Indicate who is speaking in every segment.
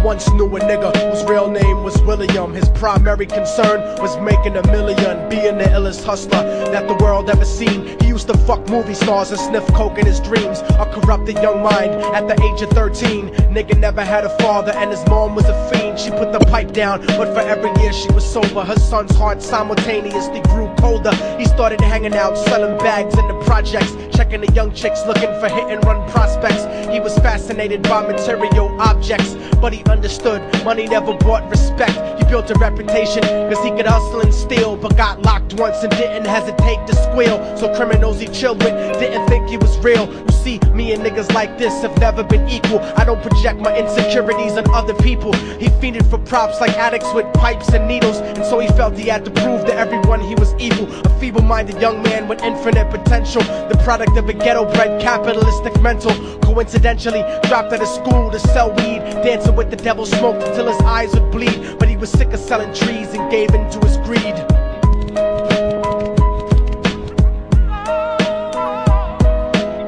Speaker 1: once knew a nigga whose real name was William. His primary concern was making $1 million, being the illest hustler that the world ever seen. He used to fuck movie stars and sniff coke in his dreams. A corrupted young mind at the age of 13. Nigga never had a father and his mom was a fiend. She put the pipe down, but for every year she was sober, her son's heart simultaneously grew colder. He started hanging out, selling bags in the projects, checking the young chicks looking for hit and run prospects. He was fascinated by material objects, but he understood money never bought respect. He built a reputation cause he could hustle and steal, but got locked once and didn't hesitate to squeal. So criminals he chilled with didn't think he was real. You see, me and niggas like this have never been equal. I don't project my insecurities on other people. He fiended for props like addicts with pipes and needles, and so he felt he had to prove to everyone he was evil. A feeble-minded young man with infinite potential, the product of a ghetto-bred capitalistic mental. Coincidentally dropped out of school to sell weed, dancing with the devil, smoked until his eyes would bleed. But he was sick of selling trees and gave in to his greed.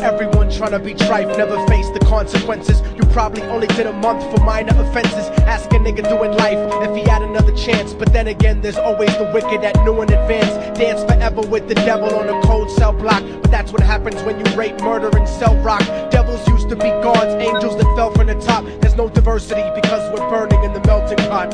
Speaker 1: Everyone tryna be trife never faced the consequences. You probably only did a month for minor offenses. Ask a nigga doing life if he had another chance. But then again, there's always the wicked that knew in advance. Dance forever with the devil on a cold cell block. But that's what happens when you rape, murder, and sell rock. Devils used to be gods, angels that fell from the top. There's no diversity because we're burning in the melting pot.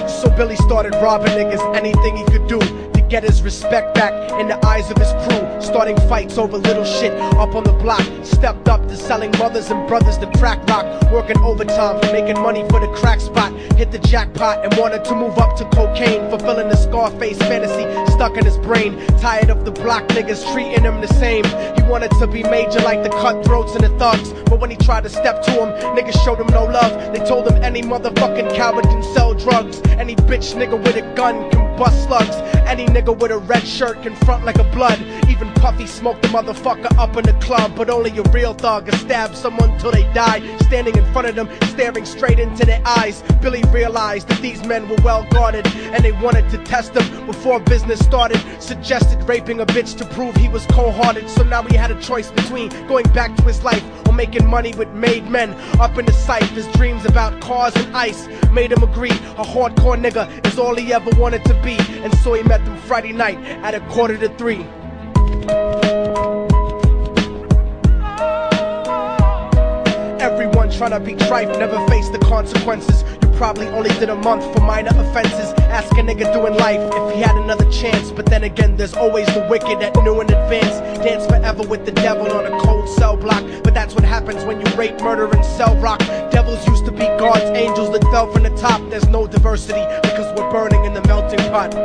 Speaker 1: So Billy started robbing niggas, anything he could do to get his respect back in the eyes of his crew. Starting fights over little shit up on the block. Stepped up to selling mothers and brothers to crack rock. Working overtime, making money for the crack spot. Hit the jackpot and wanted to move up to cocaine, fulfilling the Scarface fantasy stuck in his brain. Tired of the block niggas treating him the same. He wanted to be major like the cutthroats and the thugs, but when he tried to step to him, niggas showed him no love. They told him any motherfucking coward can sell drugs. Any bitch nigga with a gun can bust slugs. Any nigga with a red shirt can front like a blood. Even Puffy smoked the motherfucker up in the club. But only a real thug can stab someone till they die. Standing in front of them, staring straight into their eyes, Billy realized that these men were well guarded, and they wanted to test him before business started. Suggested raping a bitch to prove he was cold-hearted. So now he had a choice between going back to his life or making money with made men. Up in the sight, his dreams about cars and ice made him agree a hardcore nigga is all he ever wanted to be. And so he met them Friday night at 2:45. Everyone tryna be trife never faced the consequences. You probably only did a month for minor offenses. Ask a nigga doing life if he had another chance. But then again, there's always the wicked that knew in advance. Dance forever with the devil on a cold cell block. But that's what happens when you rape, murder, and sell rock. Devils used to be gods, angels that fell from the top. There's no diversity because we're burning in the melting pot.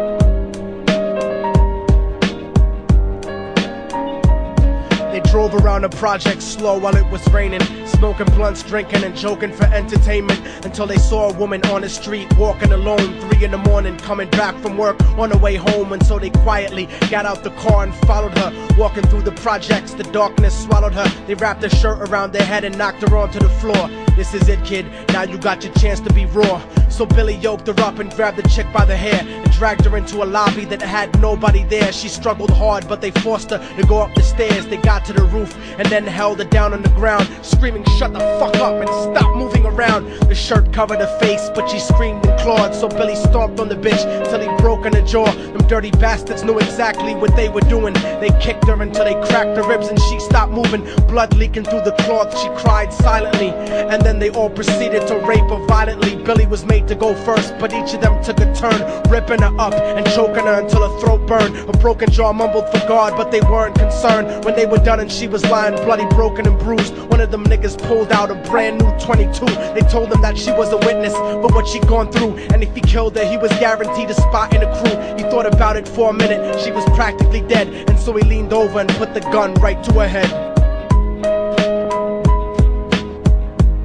Speaker 1: They drove around the project slow while it was raining, smoking blunts, drinking and joking for entertainment, until they saw a woman on the street walking alone, 3 in the morning, coming back from work on her way home. And so they quietly got out the car and followed her. Walking through the projects, the darkness swallowed her. They wrapped her shirt around their head and knocked her onto the floor. This is it, kid, now you got your chance to be raw. So Billy yoked her up and grabbed the chick by the hair and dragged her into a lobby that had nobody there. She struggled hard, but they forced her to go up the stairs. They got to the roof and then held her down on the ground, screaming, "Shut the fuck up and stop moving around." The shirt covered her face, but she screamed and clawed. So Billy stomped on the bitch till he broke in her jaw. Them dirty bastards knew exactly what they were doing. They kicked her until they cracked her ribs and she stopped moving. Blood leaking through the cloth, she cried silently. And then they all proceeded to rape her violently. Billy was made to go first, but each of them took a turn, ripping her up and choking her until her throat burned. Her broken jaw mumbled for God, but they weren't concerned. When they were done and she was lying bloody, broken and bruised, one of them niggas pulled out a brand new 22. They told him that she was a witness for what she'd gone through, and if he killed her, he was guaranteed a spot in the crew. He thought about it for a minute, she was practically dead, and so he leaned over and put the gun right to her head.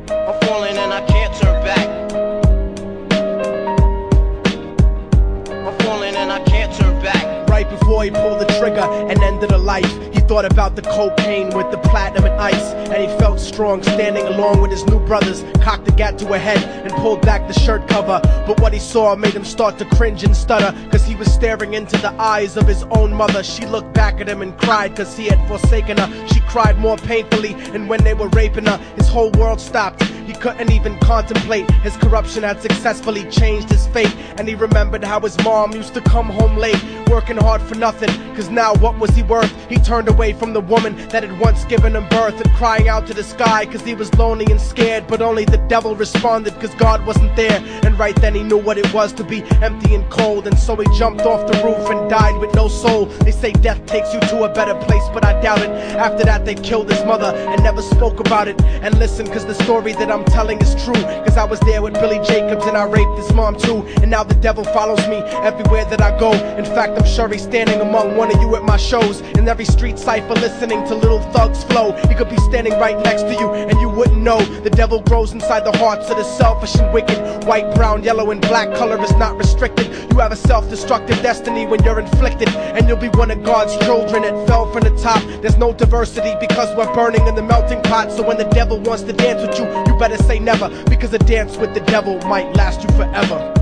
Speaker 2: I'm falling and I can't turn back. I'm falling and I can't turn back.
Speaker 1: right before he pulled the trigger and ended a life. He thought about the cocaine with the platinum and ice, and he felt strong standing along with his new brothers. Cocked the gat to her head and pulled back the shirt cover, but what he saw made him start to cringe and stutter, cause he was staring into the eyes of his own mother. She looked back at him and cried cause he had forsaken her. She cried more painfully, and when they were raping her, his whole world stopped. He couldn't even contemplate. His corruption had successfully changed his fate, and he remembered how his mom used to come home late, working hard for nothing, cause now what was he worth? He turned away from the woman that had once given him birth, and crying out to the sky cause he was lonely and scared, but only the devil responded cause God wasn't there. And right then he knew what it was to be empty and cold, and so he jumped off the roof and died with no soul. They say death takes you to a better place, but I doubt it. After that they killed his mother and never spoke about it. And listen, cause the story that I'm telling is true, cause I was there with Billy Jacobs and I raped his mom too. And now the devil follows me everywhere that I go. In fact, I'm sure he's standing among one of you at my shows, in every street cipher listening to Little Thug's flow. He could be standing right next to you and you wouldn't know. The devil grows inside the hearts of the selfish and wicked. White, brown, yellow and black color is not restricted. You have a self-destructive destiny when you're inflicted, and you'll be one of God's children that fell from the top. There's no diversity because we're burning in the melting pot. So when the devil wants to dance with you, you better say never, because a dance with the devil might last you forever.